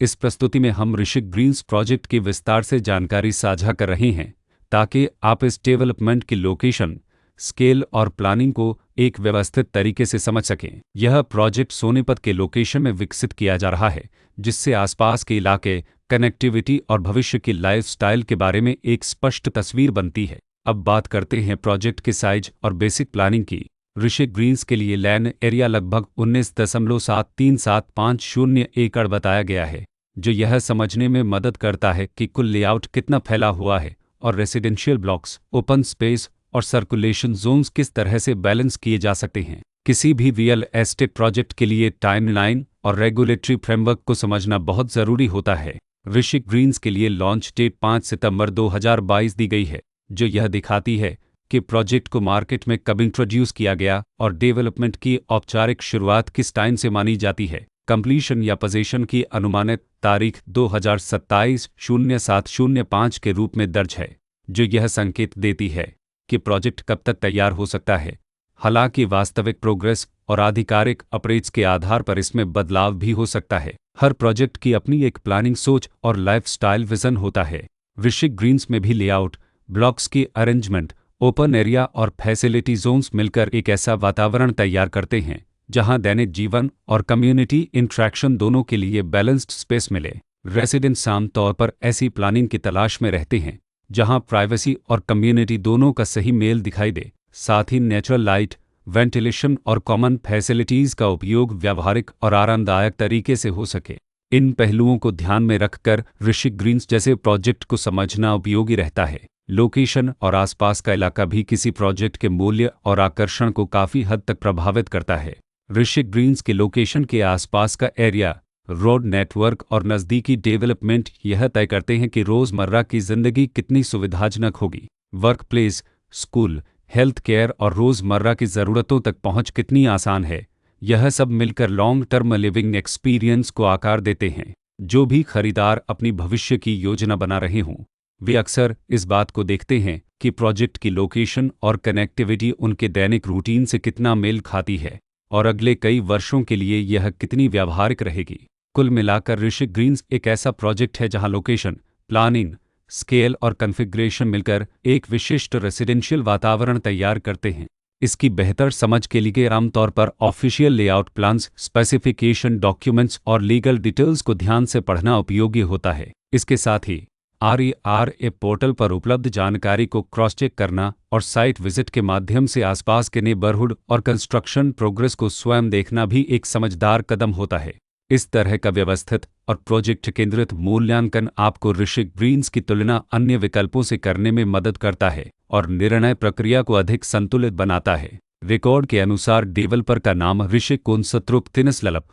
इस प्रस्तुति में हम ऋषिक ग्रीन्स प्रोजेक्ट की विस्तार से जानकारी साझा कर रहे हैं ताकि आप इस डेवलपमेंट की लोकेशन, स्केल और प्लानिंग को एक व्यवस्थित तरीके से समझ सकें। यह प्रोजेक्ट सोनीपत के लोकेशन में विकसित किया जा रहा है, जिससे आसपास के इलाके, कनेक्टिविटी और भविष्य की लाइफस्टाइल के बारे में एक स्पष्ट तस्वीर बनती है। अब बात करते हैं प्रोजेक्ट के साइज और बेसिक प्लानिंग की। ऋषिक ग्रीन्स के लिए लैंड एरिया लगभग 19.7350 एकड़ बताया गया है, जो यह समझने में मदद करता है कि कुल लेआउट कितना फैला हुआ है और रेसिडेंशियल ब्लॉक्स, ओपन स्पेस और सर्कुलेशन जोन्स किस तरह से बैलेंस किए जा सकते हैं। किसी भी रियल एस्टेट प्रोजेक्ट के लिए टाइमलाइन और रेगुलेटरी फ्रेमवर्क को समझना बहुत ज़रूरी होता है। ऋषिक ग्रीन्स के लिए लॉन्च डेट 5 सितंबर 2022 दी गई है, जो यह दिखाती है कि प्रोजेक्ट को मार्केट में कब इंट्रोड्यूस किया गया और डेवलपमेंट की औपचारिक शुरुआत किस टाइम से मानी जाती है। कंप्लीशन या पोजीशन की अनुमानित तारीख 2027-07-05 के रूप में दर्ज है, जो यह संकेत देती है कि प्रोजेक्ट कब तक तैयार हो सकता है। हालांकि वास्तविक प्रोग्रेस और आधिकारिक अपडेट्स के आधार पर इसमें बदलाव भी हो सकता है। हर प्रोजेक्ट की अपनी एक प्लानिंग सोच और लाइफस्टाइल विजन होता है। ऋषिक ग्रीन्स में भी लेआउट, ब्लॉक्स की अरेंजमेंट, ओपन एरिया और फैसिलिटी जोन्स मिलकर एक ऐसा वातावरण तैयार करते हैं जहां दैनिक जीवन और कम्युनिटी इंट्रैक्शन दोनों के लिए बैलेंस्ड स्पेस मिले। रेसिडेंट्स आमतौर पर ऐसी प्लानिंग की तलाश में रहते हैं जहां प्राइवेसी और कम्युनिटी दोनों का सही मेल दिखाई दे, साथ ही नेचुरल लाइट, वेंटिलेशन और कॉमन फैसिलिटीज़ का उपयोग व्यावहारिक और आरामदायक तरीके से हो सके। इन पहलुओं को ध्यान में रखकर ऋषिक ग्रीन्स जैसे प्रोजेक्ट को समझना उपयोगी रहता है। लोकेशन और आसपास का इलाका भी किसी प्रोजेक्ट के मूल्य और आकर्षण को काफ़ी हद तक प्रभावित करता है। ऋषिक ग्रीन्स के लोकेशन के आसपास का एरिया, रोड नेटवर्क और नज़दीकी डेवलपमेंट यह तय करते हैं कि रोज़मर्रा की ज़िंदगी कितनी सुविधाजनक होगी। Work place, school, health care और रोज़मर्रा की ज़रूरतों तक पहुंच कितनी आसान है। यह सब मिलकर लॉन्ग टर्म लिविंग एक्सपीरियंस को आकार देते हैं। जो भी खरीदार अपनी भविष्य की योजना बना रहे हों, वे अक्सर इस बात को देखते हैं कि प्रोजेक्ट की लोकेशन और कनेक्टिविटी उनके दैनिक रूटीन से कितना मेल खाती है और अगले कई वर्षों के लिए यह कितनी व्यावहारिक रहेगी। कुल मिलाकर ऋषिक ग्रीन्स एक ऐसा प्रोजेक्ट है जहां लोकेशन, प्लानिंग, स्केल और कॉन्फ़िगरेशन मिलकर एक विशिष्ट रेसिडेंशियल वातावरण तैयार करते हैं। इसकी बेहतर समझ के लिए आमतौर पर official layout plans, specification documents और लीगल डिटेल्स को ध्यान से पढ़ना उपयोगी होता है। इसके साथ ही RERA पोर्टल पर उपलब्ध जानकारी को क्रॉस चेक करना और साइट विजिट के माध्यम से आसपास के नेबरहुड और कंस्ट्रक्शन प्रोग्रेस को स्वयं देखना भी एक समझदार कदम होता है। इस तरह का व्यवस्थित और प्रोजेक्ट केंद्रित मूल्यांकन आपको ऋषिक ग्रीन्स की तुलना अन्य विकल्पों से करने में मदद करता है और निर्णय प्रक्रिया को अधिक संतुलित बनाता है। रिकॉर्ड के अनुसार डेवलपर का नाम ऋषिक कोनसत्रुप तिनसलप